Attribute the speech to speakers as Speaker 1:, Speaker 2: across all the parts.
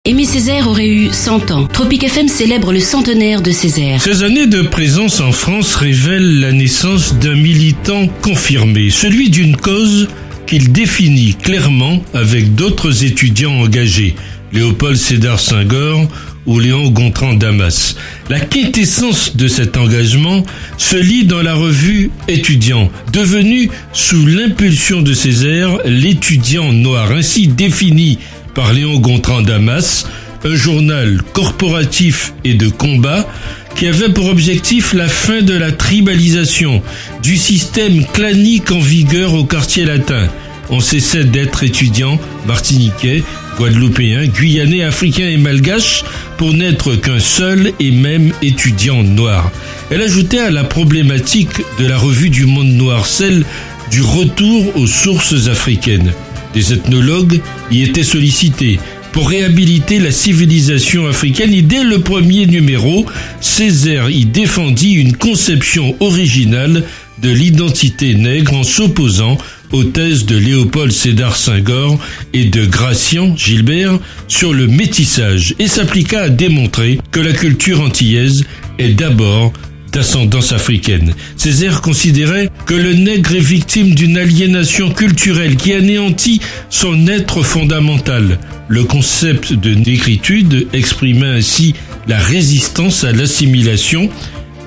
Speaker 1: Aimé Césaire aurait eu 100 ans. Tropic FM célèbre le centenaire de Césaire.
Speaker 2: Ces années de présence en France révèlent la naissance d'un militant confirmé, celui d'une cause qu'il définit clairement avec d'autres étudiants engagés, Léopold Sédar Senghor ou Léon Gontran Damas. La quintessence de cet engagement se lit dans la revue Étudiant, devenue sous l'impulsion de Césaire l'étudiant noir, ainsi défini par Léon Gontran Damas, un journal corporatif et de combat qui avait pour objectif la fin de la tribalisation, du système clanique en vigueur au quartier latin. On cessait d'être étudiant martiniquais, guadeloupéen, guyanais, africain et malgache pour n'être qu'un seul et même étudiant noir. Elle ajoutait à la problématique de la revue du monde noir celle du retour aux sources africaines. Des ethnologues y étaient sollicités pour réhabiliter la civilisation africaine et dès le premier numéro, Césaire y défendit une conception originale de l'identité nègre en s'opposant aux thèses de Léopold Sédar Senghor et de Gratien Gilbert sur le métissage et s'appliqua à démontrer que la culture antillaise est d'abord d'ascendance africaine. Césaire considérait que le nègre est victime d'une aliénation culturelle qui anéantit son être fondamental. Le concept de négritude exprimait ainsi la résistance à l'assimilation.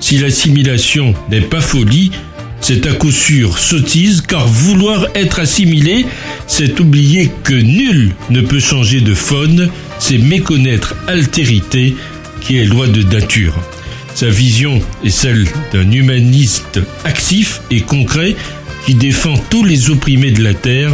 Speaker 2: Si l'assimilation n'est pas folie, c'est à coup sûr sottise, car vouloir être assimilé, c'est oublier que nul ne peut changer de faune, c'est méconnaître altérité qui est loi de nature. Sa vision est celle d'un humaniste actif et concret qui défend tous les opprimés de la terre.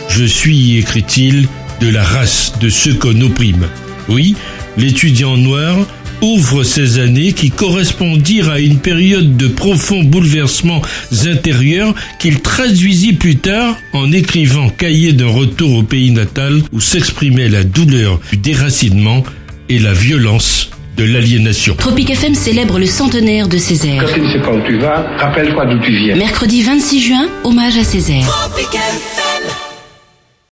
Speaker 2: Je suis, écrit-il, de la race de ceux qu'on opprime. Oui, l'étudiant noir ouvre ces années qui correspondirent à une période de profonds bouleversements intérieurs qu'il traduisit plus tard en écrivant Cahier d'un retour au pays natal où s'exprimait la douleur du déracinement et la violence de l'aliénation.
Speaker 1: Tropic FM célèbre le centenaire de Césaire.
Speaker 3: Quand tu ne sais pas où tu vas, rappelle-toi d'où tu viens.
Speaker 1: Mercredi 26 juin, hommage à Césaire.
Speaker 4: Tropic FM.